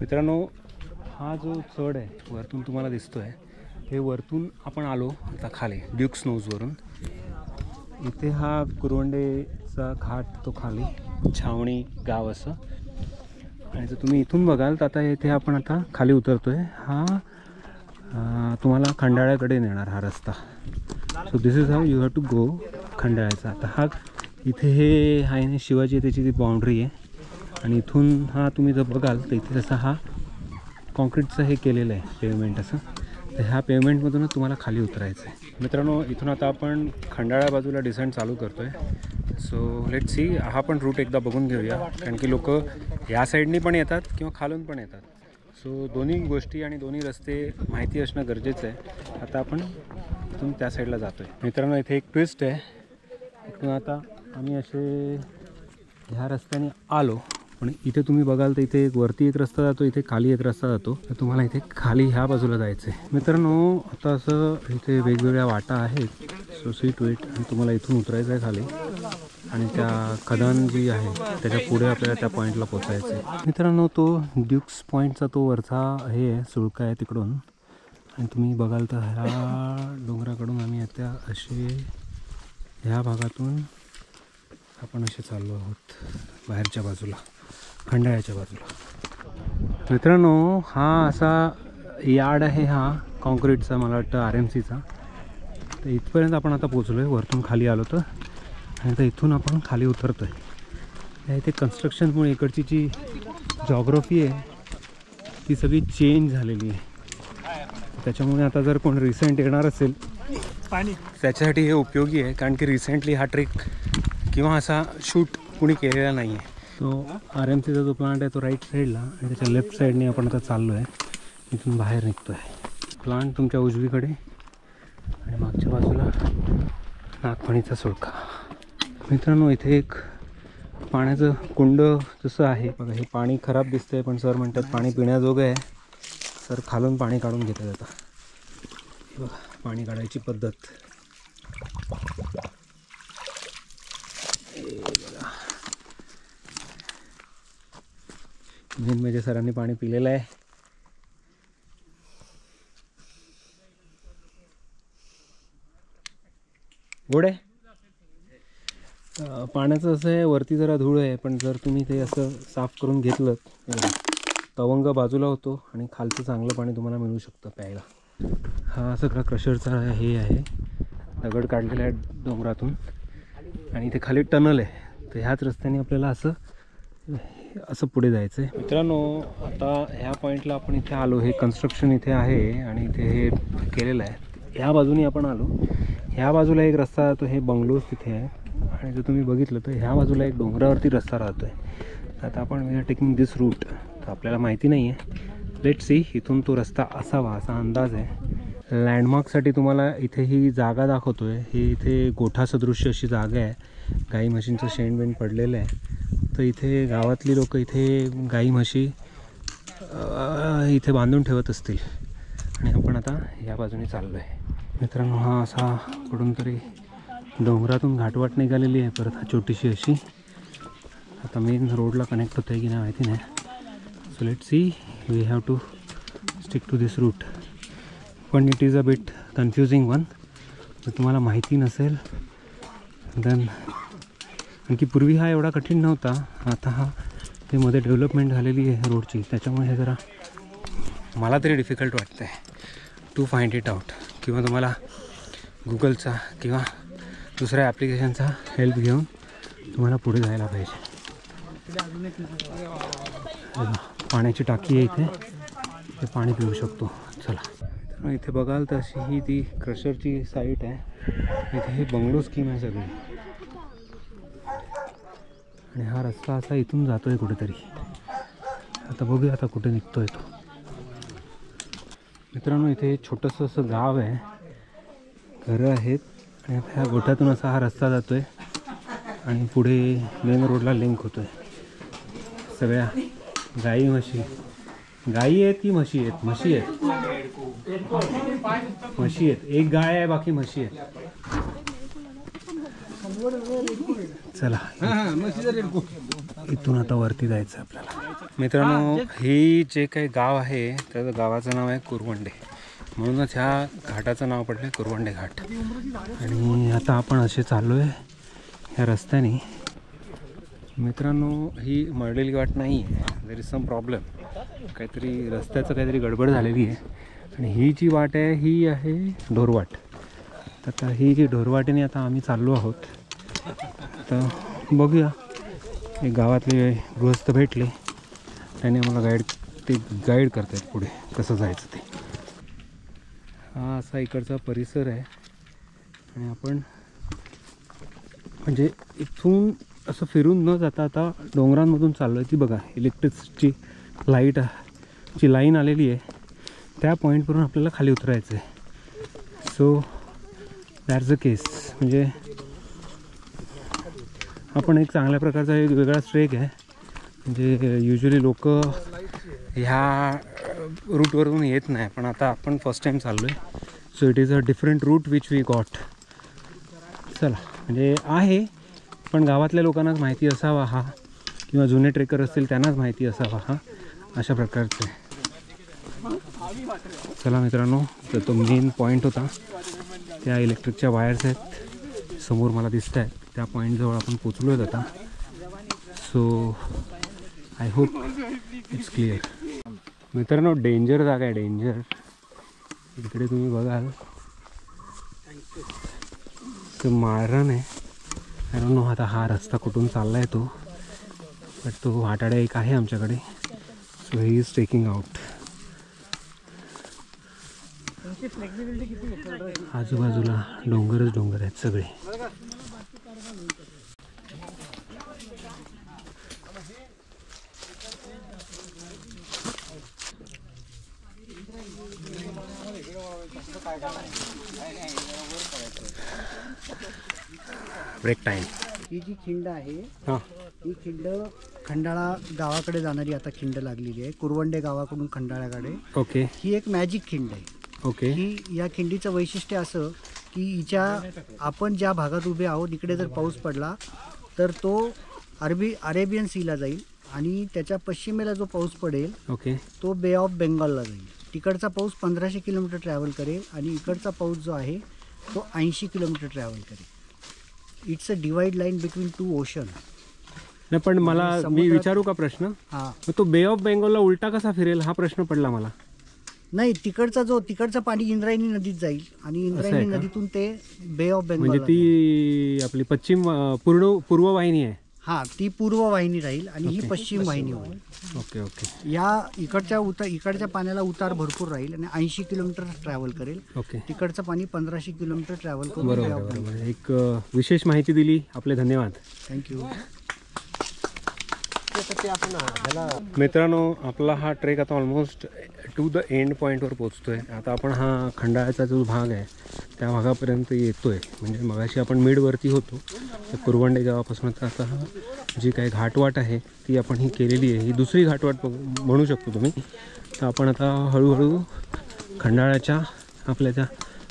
मित्रांनो, हा जो चढ आहे वरतून तुम्हाला दिसतोय, हे वरतून आपण आलो आता खाली ड्यूक्स नोजवरून. इथे हा कुरवंडेचा घाट, तो खाली छावणी गाव असं. आणि जर तुम्ही इथून बघाल तर आता इथे आपण आता खाली उतरतोय. हा तुम्हाला खंडाळ्याकडे नेणार हा रस्ता. So this is how you have to go खंडाळ्याचा. आता हा इथे हे आहे ना शिवाजी, त्याची ती बाउंड्री आहे. आणि इथून हा तुम्ही जर बघाल तर इथे जसा हा कॉन्क्रीटचं हे केलेलं आहे पेवमेंट असं, तर ह्या पेवमेंटमधूनच तुम्हाला खाली उतरायचं आहे. मित्रांनो, इथून आता आपण खंडाळा बाजूला डिसेंट चालू करतो आहे. सो लेट सी, हा पण रूट एकदा बघून घेऊया, कारण की लोक या साईडनी पण येतात किंवा खालून पण येतात. सो दोन्ही गोष्टी आणि दोन्ही रस्ते माहिती असणं गरजेचं आहे. आता आपण इथून त्या साईडला जातो आहे. मित्रांनो, इथे एक ट्विस्ट आहे. इथून आता आम्ही असे ह्या रस्त्याने आलो, पण इथे तुम्ही बघाल तर इथे वरती एक रस्ता जातो, इथे खाली एक रस्ता जातो. तर तुम्हाला इथे खाली ह्या बाजूला जायचं आहे. मित्रांनो, आता असं इथे वेगवेगळ्या वाटा आहेत. So see to it. आणि तुम्हाला इथून उतरायचं आहे खाली, आणि त्या खदान जी आहे त्याच्या पुढे आपल्याला त्या पॉईंटला पोचायचं आहे. मित्रांनो, तो ड्यूक्स पॉईंटचा तो वरचा हे आहे, सुळका आहे तिकडून. आणि तुम्ही बघाल तर ह्या डोंगराकडून आम्ही आता असे ह्या भागातून आपण असे चाललो आहोत बाहेरच्या बाजूला, खंडाळ्याच्या बाजूला. मित्रांनो, हा असा यार्ड आहे हा कॉन्क्रीटचा, मला वाटतं RMCचा. तर इथपर्यंत आपण आता पोचलो आहे, वरतून खाली आलो तर. आणि आता इथून आपण खाली उतरतो आहे. इथे कन्स्ट्रक्शनमुळे इकडची जी जॉग्रफी आहे ती सगळी चेंज झालेली आहे. त्याच्यामुळे आता जर कोण रिसेंट येणार असेल त्याच्यासाठी हे उपयोगी आहे, कारण की रिसेंटली हा ट्रेक किंवा असा शूट कुणी केलेला नाही आहे. तो RMCचा जो प्लांट आहे तो राईट साईडला, आणि त्याच्या लेफ्ट साईडने आपण आता चाललो आहे. इथून बाहेर निघतो आहे. प्लांट तुमच्या उजवीकडे आणि मागच्या बाजूला नागफणीचा सुळका. मित्रांनो, इथे एक पाण्याचं कुंड जसं आहे बघा. हे पाणी खराब दिसतंय, पण सर म्हणतात पाणी पिण्याजोगं आहे. सर खालून पाणी काढून घेतात आता. बघा पाणी काढायची पद्धत. मेन म्हणजे सरांनी पाणी पिलेलं आहे. गोड आहे पाण्याचं. असं आहे, वरती जरा धूळ आहे, पण जर तुम्ही ते असं साफ करून घेतलं तवंग बाजूला होतो आणि खालचं चांगलं पाणी तुम्हाला मिळू शकतं प्यायला. हा सगळा क्रशरचा हे आहे, दगड काढलेला आहे डोंगरातून. आणि इथे खाली टनल आहे, तर ह्याच रस्त्याने आपल्याला असं पुढे जायचं आहे. मित्रांनो, आता ह्या पॉईंटला आपण इथे आलो. हे कन्स्ट्रक्शन इथे आहे आणि इथे हे केलेलं आहे. ह्या बाजूने आपण आलो. ह्या बाजूला एक रस्ता जातो, हे बंगलोज तिथे आहे. आणि जर तुम्ही बघितलं तर ह्या बाजूला एक डोंगरावरती रस्ता राहतो आहे. आता आपण we are taking this route. तर आपल्याला माहिती नाही आहे, लेट सी. इथून तो रस्ता असावा असा अंदाज आहे. लँडमार्कसाठी तुम्हाला इथे ही जागा दाखवतो आहे. ही इथे गोठा सदृश्य अशी जागा आहे. गाई म्हशींचं शेण पडलेलं आहे. तर इथे गावातली लोक इथे गाई म्हशी इथे बांधून ठेवत असतील. आणि आपण आता या बाजूने चाललो आहे. मित्रांनो, हा असा कुठून तरी डोंगरातून घाटवाट निघालेली आहे परत, हा छोटीशी अशी. आता मेन रोडला कनेक्ट होतं आहे की नाही माहिती नाही. So let see, we have to stick to this route. पण it is a bit confusing one. जर तुम्हाला माहिती नसेल देन, आणखी पूर्वी हा एवढा कठीण नव्हता. आता हा ते मध्ये डेव्हलपमेंट झालेली आहे रोडची, त्याच्यामुळे हे जरा मला तरी डिफिकल्ट वाटतं आहे टू फाइंड इट आउट. किंवा तुम्हाला गुगलचा किंवा दुसऱ्या ॲप्लिकेशनचा हेल्प घेऊन तुम्हाला पुढे जायला पाहिजे. पाण्याची टाकी आहे इथे, ते पाणी पिऊ शकतो. चला, इथे बघाल तर अशी ही ती क्रशरची साईट आहे. इथे हे बंगलो स्कीम आहे सगळी. आणि हा रस्ता असा इथून जातो आहे कुठेतरी. आता बघूया आता कुठे निघतो आहे तो. मित्रांनो, इथे छोटंसं असं गाव आहे, घरं आहेत. आणि ह्या गोठ्यातून असा हा रस्ता जातो आहे आणि पुढे मेन रोडला लिंक होतो आहे. सगळ्या गाई म्हशी, गाई आहेत की म्हशी आहेत? म्हशी आहेत, म्हशी आहेत. एक गाय आहे, बाकी म्हशी आहेत. चला, इथून आता वरती जायचं आपल्याला. मित्रांनो, ही जे काही गाव आहे त्याचं गावाचं नाव आहे कुरवंडे, म्हणूनच ह्या घाटाचं नाव पडलं कुरवंडे घाट. आणि आता आपण असे चाललो आहे ह्या रस्त्याने. मित्रांनो, ही मळलेली वाट नाही आहे, देर इज सम प्रॉब्लेम, काहीतरी रस्त्याचं काहीतरी गडबड झालेली आहे. आणि ही जी वाट आहे ही आहे ढोरवाट. आता ही जी ढोरवाटेने आता आम्ही चाललो आहोत. तर बघूया, एक गावातले गृहस्थ भेटले, त्याने आम्हाला गाईड करतायत पुढे कसं जायचं ते. हा असा इकडचा परिसर आहे. आणि आपण म्हणजे इथून असं फिरून न जाता आता डोंगरांमधून चाललो आहे. ती बघा इलेक्ट्रिकची लाईटची लाईन आलेली आहे. त्या पॉईंटवरून आपल्याला खाली उतरायचं आहे. सो दॅट्स द केस. म्हणजे आपण एक चांगल्या प्रकारचा एक वेगळा ट्रेक आहे. म्हणजे युजली लोक ह्या रूटवरून येत नाही, पण आता आपण फर्स्ट टाईम चाललो आहे. So it is a different route which we got. चला, म्हणजे आहे पण गावातल्या लोकांनाच माहिती असावा हा, किंवा जुने ट्रेकर असतील त्यांनाच माहिती असावा हा, अशा प्रकारचं आहे. चला मित्रांनो, तर तो मेन पॉईंट होता. त्या इलेक्ट्रिकच्या वायर्स आहेत समोर मला दिसत आहेत. त्या पॉईंटजवळ आपण पोचलो आहेत आता. So I hope it's clear. मित्रांनो, डेंजर जागा आहे, डेंजर. इकडे तुम्ही बघाल तर माळरान आहे. आय डोंट नो आता हा रस्ता कुठून चालला आहे तो, बट तो वाटाड्या एक आहे आमच्याकडे. So he is taking out. आजूबाजूला डोंगरच डोंगर आहेत सगळे. Break time. ही जी खिंड आहे, हां, ही खिंड खंडाळा गावाकडे जाणारी आता खिंड लागलेली आहे, कुरवंडे गावाकडून खंडाळ्याकडे. ओके ही एक मॅजिक खिंड आहे. ओके. ही या खिंडीचं वैशिष्ट्य असं की हिच्या आपण ज्या भागात उभे आहोत इकडे जर पाऊस पडला तर तो अरेबियन सीला जाईल, आणि त्याच्या पश्चिमेला जो पाऊस पडेल ओके तो बे ऑफ बेंगॉलला जाईल. तिकडचा पाऊस 1500 किलोमीटर ट्रॅव्हल करेल, आणि इकडचा पाऊस जो आहे तो 80 किलोमीटर ट्रॅव्हल करेल. It's a divide line between two ocean. नाही, पण मला मी विचारू का प्रश्न? हां, मग तो बे ऑफ बेंगॉलला उलटा कसा फिरेल हा प्रश्न पडला मला. नाही, तिकडचं पाणी इंद्रायणी नदीत जाईल, आणि इंद्रायणी नदीतून ते बे ऑफ बेंगॉल. म्हणजे ती आपली पश्चिम पूर्व वाहिनी आहे. हां, ती पूर्व वाहिनी राहील आणि ही पश्चिम वाहिनी होईल. Okay okay. या इकडच्या पाण्याला उतार भरपूर राहील आणि 80 किलोमीटर ट्रॅव्हल करेल. ओके. तिकडचं पाणी 1500 किलोमीटर ट्रॅव्हल करून. बरोबर बरोबर. एक विशेष माहिती दिली, आपले धन्यवाद. थँक्यू. मित्रांनो, आपला हा ट्रेक आता ऑलमोस्ट टू द एंड पॉईंटवर पोचतो आहे. आता आपण हा खंडाळ्याचा जो भाग आहे त्या भागापर्यंत येतो आहे. म्हणजे मगाशी आपण मिडवरती होतो तर कुरवंडे गावापासून आता हा जी काही घाटवाट आहे ती आपण ही केलेली आहे. ही दुसरी घाटवाट म्हणू शकतो तुम्ही. तर आपण आता हळूहळू खंडाळ्याच्या आपल्या त्या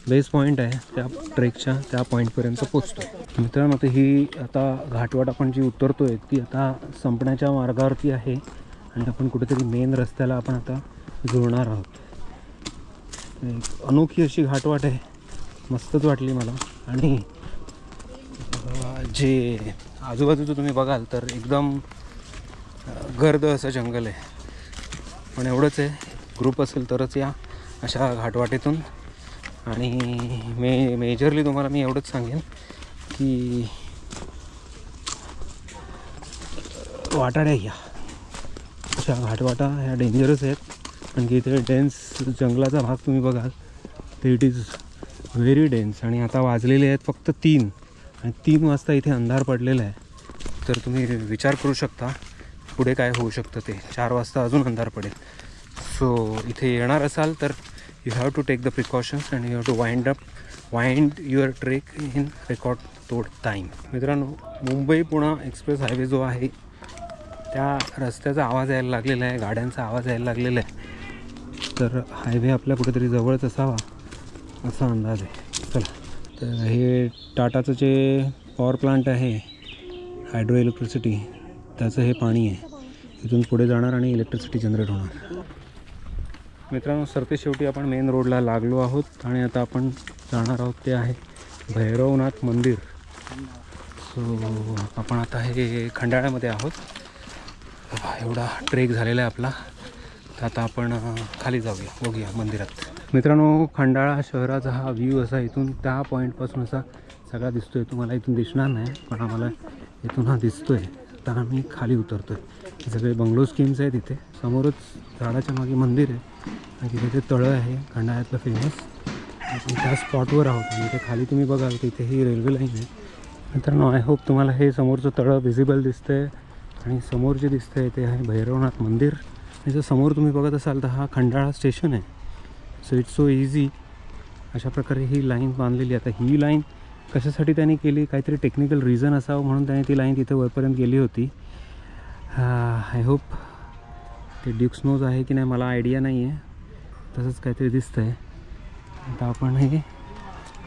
बेस पॉईंट आहे त्या ट्रेकच्या त्या पॉईंटपर्यंत पोचतो. मित्रांनो, आता ही आता घाटवाट आपण जी उतरतो आहे ती आता संपण्याच्या मार्गावरती आहे, आणि आपण कुठेतरी मेन रस्त्याला आपण आता जुळणार आहोत. एक अनोखी अशी घाटवाट आहे, मस्तच वाटली मला. आणि जे आजूबाजूचं तुम्ही बघाल तर एकदम गर्द असं जंगल आहे. पण एवढंच आहे, ग्रुप असेल तरच या अशा घाटवाटेतून. आणि मेजरली तुम्हाला मी एवढंच सांगेन की वाटाड्या या अशा घाटवाटा ह्या डेंजरस आहेत. कारण की इथे डेन्स जंगलाचा भाग तुम्ही बघाल तर इट इज व्हेरी डेन्स. आणि आता वाजलेले आहेत फक्त 3, आणि 3 वाजता इथे अंधार पडलेला आहे. तर तुम्ही विचार करू शकता पुढे काय होऊ शकतं ते. 4 वाजता अजून अंधार पडेल. सो इथे येणार असाल तर you have to take the precautions and you have to wind your trek in record तोड टाईम. मित्रांनो, मुंबई पुणे एक्सप्रेस हायवे जो आहे त्या रस्त्याचा आवाज यायला लागलेला आहे, गाड्यांचा आवाज यायला लागलेला आहे. तर हायवे आपल्या कुठेतरी जवळच असावा असा अंदाज आहे. चला, तर हे टाटाचं जे पॉवर प्लांट आहे हायड्रो इलेक्ट्रिसिटी त्याचं हे पाणी आहे. इथून पुढे जाणार आणि इलेक्ट्रिसिटी जनरेट होणार. मित्रांनो, सरते शेवटी आपण मेन रोडला लागलो आहोत आणि आता आपण जाणार आहोत ते आहे भैरवनाथ मंदिर. सो आपण आता हे खंडाळ्यामध्ये आहोत. एवढा ट्रेक झालेला आहे आपला. तर आता आपण खाली जाऊया, बघूया मंदिरात. मित्रांनो, खंडाळा शहराचा हा व्ह्यू असा इथून त्या पॉईंटपासून असा सगळा दिसतो आहे. तुम्हाला इथून दिसणार नाही, पण आम्हाला इथून हा दिसतो आहे. तर आम्ही खाली उतरतो आहे. सगळे बंगलो स्कीम्स आहेत इथे. समोरच झाडाच्या मागे मंदिर आहे आणि तिथे ते तळं आहे खंडाळ्यातलं फेमस. आपण त्या स्पॉटवर आहोत आणि इथे खाली तुम्ही बघाल तिथे ही रेल्वे लाईन आहे. मित्रांनो, आय होप तुम्हाला हे समोरचं तळं व्हिजिबल दिसतं आहे आणि समोर जे दिसतं आहे ते आहे भैरवनाथ मंदिर. आणि जर समोर तुम्ही बघत असाल तर हा खंडाळा स्टेशन आहे. So it's so easy. अशा प्रकारे ही लाईन बांधलेली आहे. आता ही लाईन कशासाठी त्यांनी केली, काहीतरी टेक्निकल रिझन असावं म्हणून त्याने ती लाईन तिथे वरपर्यंत गेली होती. आय होप ते ड्यूक्स नोज आहे की नाही मला आयडिया नाही आहे. तसंच काहीतरी दिसतं आहे. आता आपण हे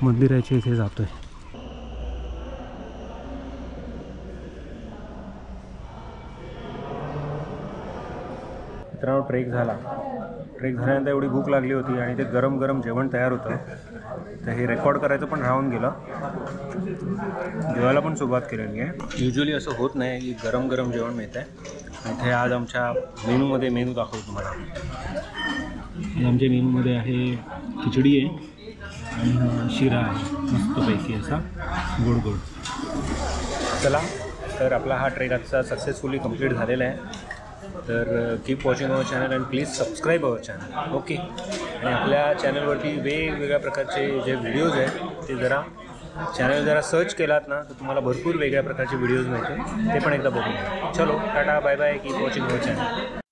मंदिराच्या इथे जातो आहे. मित्रांनो, ट्रेक झाल्यानंतर एवढी भूक लागली होती आणि ते गरम गरम जेवण तयार होतं. तर हे रेकॉर्ड करायचं पण राहून गेलं. जेवायला पण सुरुवात केलेली आहे. युजली असं होत नाही की गरम गरम जेवण मिळतं आहे. इथे आज आमच्या मेनू दाखवतो तुम्हाला. आज आमच्या मेनूमध्ये आहे खिचडी आहे आणि शिरा आहे मस्तपैकी असा गोड. चला, तर आपला हा ट्रेक आजचा सक्सेसफुली कंप्लीट झालेला आहे. तर keep watching our channel and please subscribe our channel. Okay. आणि आपल्या चॅनलवरती वेगवेगळ्या प्रकारचे जे व्हिडिओज आहेत ते चॅनल जरा सर्च केलात ना तर तुम्हाला भरपूर वेगळ्या प्रकारचे व्हिडिओज मिळतील. ते पण एकदा बघून घ्या. चलो, tata, bye bye. Keep watching our channel.